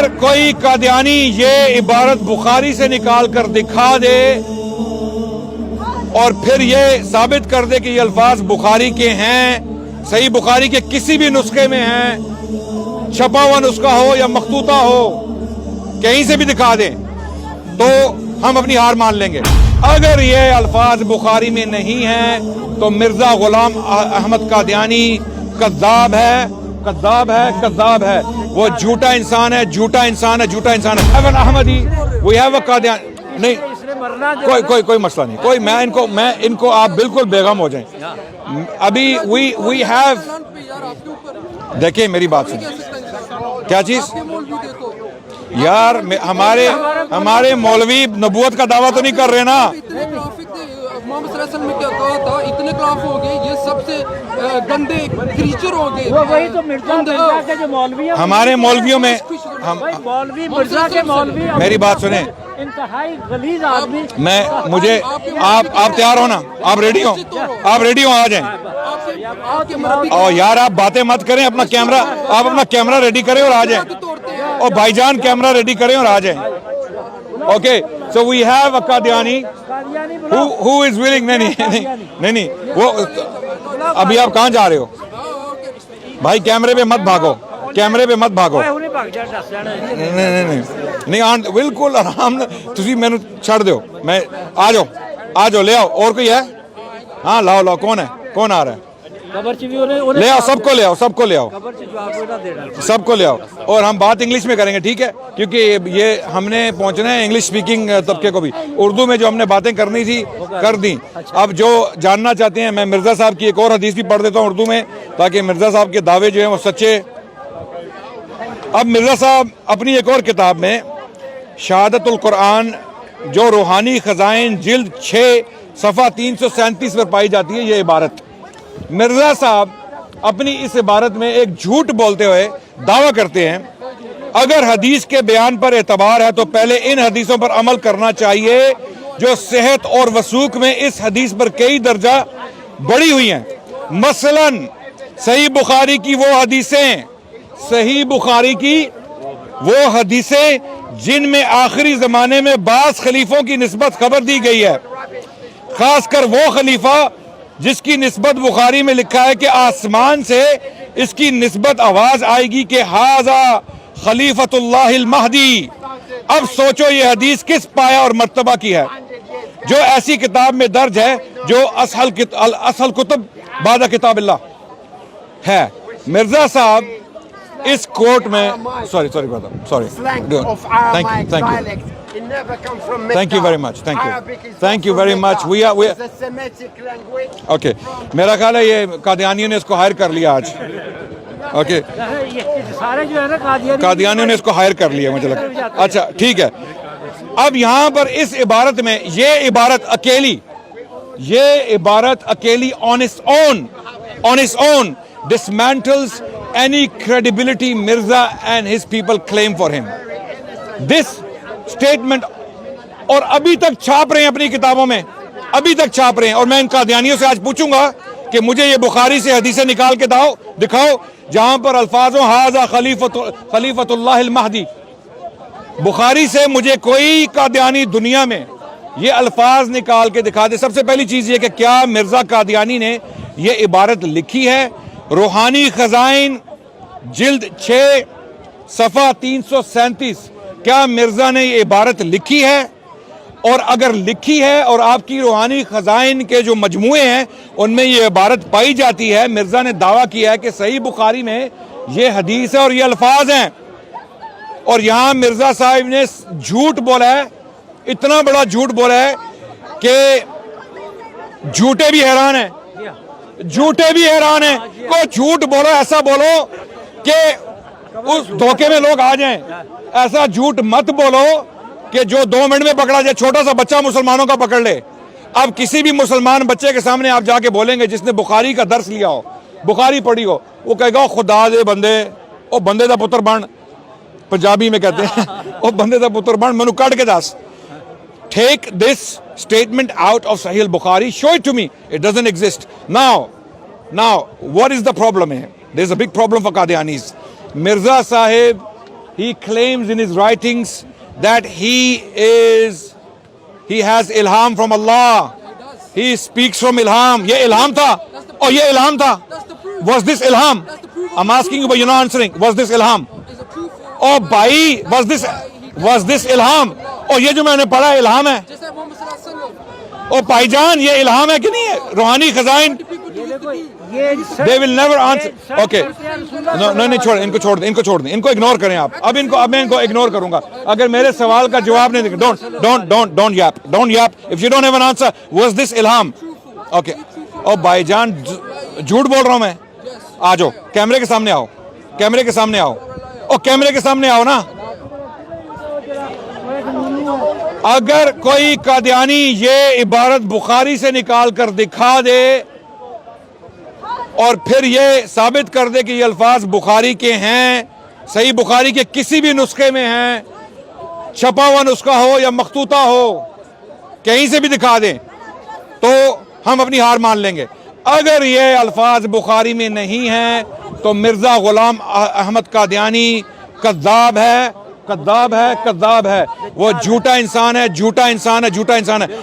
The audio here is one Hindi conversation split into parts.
अगर कोई कादियानी ये इबारत बुखारी से निकाल कर दिखा दे और फिर ये साबित कर दे कि ये अल्फाज बुखारी के हैं, सही बुखारी के किसी भी नुस्खे में हैं, छपा हुआ नुस्खा हो या मखतूता हो, कहीं से भी दिखा दें तो हम अपनी हार मान लेंगे। अगर ये अल्फाज बुखारी में नहीं है तो मिर्जा गुलाम अहमद कादियानी कज़्ज़ाब है, कज़्ज़ाब है, कज़्ज़ाब है। वो झूठा इंसान है, झूठा इंसान है, झूठा इंसान है। एवन Ahmadi we have a Qadiani नहीं, कोई मसला नहीं, कोई मैं इनको आप बिल्कुल बेगम हो जाएं। अभी वी हैव, देखिए मेरी बात सुनिए, क्या चीज यार, हमारे मौलवी नबूवत का दावा तो नहीं कर रहे ना। में क्या कहा था, इतने खिलाफ हो गए, ये सबसे गंदे क्रीचर हो गए। वही तो मिर्जा के जो मौलवी हैं, हमारे मौलवियों में मौलवी मिर्जा के मौलवी, मेरी बात सुने, इंतहाई गलीज आदमी। मुझे आप तैयार हो ना, आप रेडी हो, आ जाएं। और यार आप बातें मत करें, आप अपना कैमरा रेडी करें और आ जाएं। और भाईजान कैमरा रेडी करें और आ जाएं। Okay, so we have a Qadiani who is willing। नहीं, वो अभी आप कहाँ जा रहे हो भाई? कैमरे पे मत भागो, नहीं, बिल्कुल आराम, तुसी मैंने छड़ दो, मैं आ जाओ, ले आओ। और कोई है? हाँ लाओ, कौन आ रहा है? ले आओ, सबको ले आओ। और हम बात इंग्लिश में करेंगे, ठीक है? क्योंकि ये हमने पहुंचना है इंग्लिश स्पीकिंग तबके को भी। उर्दू में जो हमने बातें करनी थी कर दी। अब जो जानना चाहते हैं, मैं मिर्जा साहब की एक और हदीस भी पढ़ देता हूँ उर्दू में, ताकि मिर्जा साहब के दावे जो हैं वो सच्चे। अब मिर्जा साहब अपनी एक और किताब में शहादतुल कुरान, जो रूहानी खजाइन, जिल्द 6 सफ़ा 337 पर पाई जाती है ये इबारत, मिर्जा साहब अपनी इस इबारत में एक झूठ बोलते हुए दावा करते हैं, अगर हदीस के बयान पर एतबार है तो पहले इन हदीसों पर अमल करना चाहिए जो सेहत और वसूक में इस हदीस पर कई दर्जा बढ़ी हुई हैं। मसलन सही बुखारी की वो हदीसें जिनमें आखिरी जमाने में बास खलीफों की निस्बत खबर दी गई है, खासकर वो खलीफा जिसकी निस्बत बुखारी में लिखा है कि आसमान से इसकी निस्बत आवाज आएगी कि हाजा खलीफतुल्लाहिल महदी। अब सोचो ये हदीस किस पाया और मर्तबा की है, जो ऐसी किताब में दर्ज है जो असल कुतुब बादा किताबिल्लाह है। मिर्जा साहब इस कोर्ट में sorry thank you very much we are okay, मेरा ख्याल है ये कादियानियों ने इसको हायर कर लिया आज। ओके, सारे जो है ना कादियानियों ने इसको हायर कर लिया मुझे लगता। अच्छा ठीक है, अब यहाँ पर इस इबारत में ये इबारत अकेली on its own dismantles any credibility Mirza and his people claim for him. This statement, और अभी तक छाप रहे हैं अपनी किताबों में, और मैं इन कादियानियों से आज पूछूंगा कि मुझे ये बुखारी से हदीसें निकाल के दिखाओ जहां पर अल्फाजों हाजा खलीफतुल्लाहिल महदी। बुखारी से मुझे कोई कादियानी दुनिया में ये अल्फाज निकाल के दिखा दे। सबसे पहली चीज ये कि क्या मिर्जा कादियानी ने ये इबारत लिखी है? रूहानी खजाइन जिल्द 6 सफ़ा 337, क्या मिर्जा ने ये इबारत लिखी है? और अगर लिखी है और आपकी रूहानी खजाइन के जो मजमूए हैं उनमें ये इबारत पाई जाती है, मिर्जा ने दावा किया है कि सही बुखारी में ये हदीस है और ये अल्फाज हैं, और यहां मिर्जा साहब ने झूठ बोला है, इतना बड़ा झूठ बोला है कि झूठे भी हैरान हैं। कोई झूठ बोलो, ऐसा बोलो कि उस धोखे में लोग आ जाएं। ऐसा झूठ मत बोलो कि जो 2 मिनट में पकड़ा जाए। छोटा सा बच्चा मुसलमानों का पकड़ ले, अब किसी भी मुसलमान बच्चे के सामने आप जाके बोलेंगे जिसने बुखारी का दर्स लिया हो, बुखारी पढ़ी हो, वो कहेगा खुदा दे बंदे, ओ बंदे दा पुत्र बन, पंजाबी में कहते हैं, ओ बंदे दा पुत्र बन, मैनू कट के दस। Take this statement out of Sahih al-Bukhari, show it to me. It doesn't exist. Now, what is the problem here? There's a big problem for Qadianis. Mirza Sahib he claims in his writings that he has ilham from Allah. He speaks from ilham. Ye ilham tha? Oh, ye ilham tha? That's the proof. Was this ilham? That's the proof. I'm asking you, but you're not answering. Was this ilham? There's a proof. Oh, bhai, was this ilham? Oh, ये जो मैंने पढ़ा ilham है. Just like Muhammad sallallahu alaihi wasallam. ओ भाईजान ये इल्हाम है कि नहीं है? रूहानी खजाइन. People do ये it देखो to me. ये They will never answer. ये Okay. No, नहीं छोड़, इनको छोड़ दें, इनको इग्नोर करें आप. अब मैं इनको इग्नोर करूंगा. अगर मेरे सवाल का जवाब नहीं देंगे, don't yap. If you don't have an answer, was this ilham? Okay. ओ भाईजान झूठ बोल रहा हूं मैं. आ जाओ, कैमरे के सामने आओ. कैमरे के सामने आओ. ओ कैमरे के सामने आओ ना. अगर कोई कादियानी ये इबारत बुखारी से निकाल कर दिखा दे और फिर ये साबित कर दे कि ये अल्फाज बुखारी के हैं, सही बुखारी के किसी भी नुस्खे में हैं, छपा हुआ नुस्खा हो या मखतूता हो, कहीं से भी दिखा दें तो हम अपनी हार मान लेंगे. अगर ये अल्फाज बुखारी में नहीं हैं तो मिर्ज़ा गुलाम अहमद कादियानी कद्दाब है. वो झूठा इंसान है.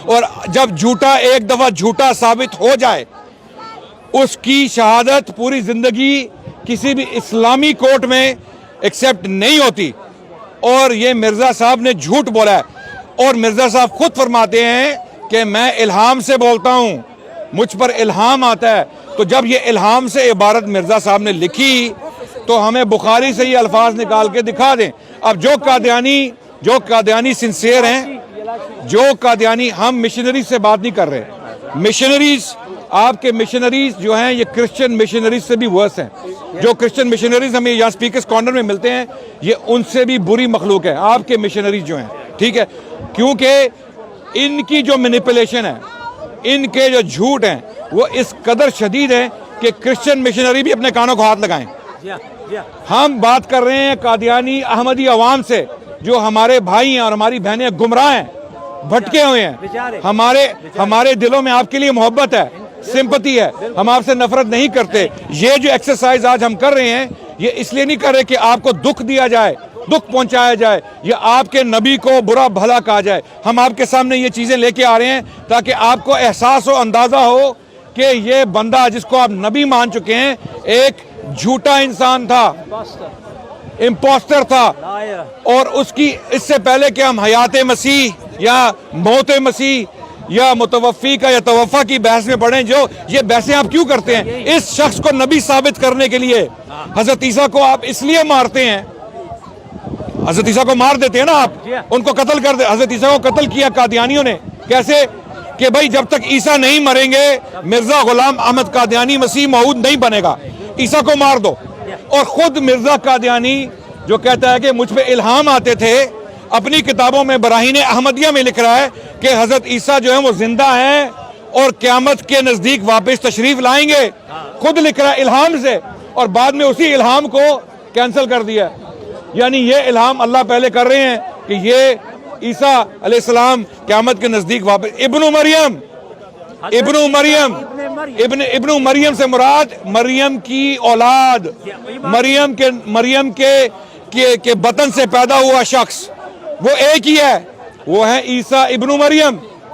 और जब झूठा एक दफा झूठा साबित हो जाए, उसकी शहादत पूरी जिंदगी किसी भी इस्लामी कोर्ट में एक्सेप्ट नहीं होती. और ये मिर्जा साहब ने झूठ बोला है. और मिर्जा साहब खुद फरमाते हैं कि मैं इल्हाम से बोलता हूं, मुझ पर इल्हाम आता है. तो जब ये इल्हाम से इबारत मिर्जा साहब ने लिखी तो हमें बुखारी से ये अल्फाज निकाल के दिखा दें. अब जो कादियानी सिंसियर हैं, जो कादियानी, हम मिशनरी से बात नहीं कर रहे. मिशनरीज, आपके मिशनरीज जो हैं ये क्रिश्चियन मिशनरीज से भी वर्स हैं. जो क्रिश्चियन मिशनरीज हमें यहाँ स्पीकर्स कॉर्नर में मिलते हैं ये उनसे भी बुरी मखलूक है आपके मिशनरीज जो हैं. ठीक है, क्योंकि इनकी जो मैनिपुलेशन है, इनके जो झूठ हैं वो इस कदर शदीद है कि क्रिश्चियन मिशनरी भी अपने कानों को हाथ लगाएं. हम बात कर रहे हैं कादियानी अहमदी अवाम से जो हमारे भाई हैं और हमारी बहनें गुमराह हैं, भटके हुए हैं. हमारे दिलों में आपके लिए मोहब्बत है, सिंपैथी है, हम आपसे नफरत नहीं करते. ये जो एक्सरसाइज आज हम कर रहे हैं ये इसलिए नहीं कर रहे कि आपको दुख दिया जाए, दुख पहुंचाया जाए, या आपके नबी को बुरा भला कहा जाए. हम आपके सामने ये चीजें लेके आ रहे हैं ताकि आपको एहसास हो, अंदाजा हो कि ये बंदा जिसको आप नबी मान चुके हैं एक झूठा इंसान था, इम्पोस्टर था. और उसकी इससे पहले कि हम हयात मसीह या मौत मसीह या मुतवफ़ी का या तवफ़ा की बहस में पढ़ें, जो ये बहसें आप क्यों करते हैं? इस शख्स को नबी साबित करने के लिए. हजरत ईसा को आप इसलिए मारते हैं, हजरत ईसा को मार देते हैं ना आप, उनको कत्ल कर दे. हजरत ईसा को कत्ल किया कादियानियों ने. कैसे? कि भाई जब तक ईसा नहीं मरेंगे मिर्जा गुलाम अहमद कादियानी मसीह मऊद नहीं बनेगा, ईसा को मार दो. और खुद मिर्जा कादियानी जो कहता है कि मुझ पे इल्हाम आते थे, अपनी किताबों में बराहीन अहमदिया में लिख रहा है कि हजरत ईसा जो है वो जिंदा है और क़यामत के नजदीक वापस तशरीफ लाएंगे. खुद लिख रहा है इल्हाम से, और बाद में उसी इल्हाम को कैंसिल कर दिया. यानी ये इल्हाम अल्लाह पहले कर रहे हैं कि ये ईसा अलैहिस्सलाम क़यामत के नजदीक वापस. इब्नु मरियम से मुराद मरियम की औलाद, मरियम के बतन से पैदा हुआ शख्स वो एक ही है, वो है ईसा इब्नु मरियम.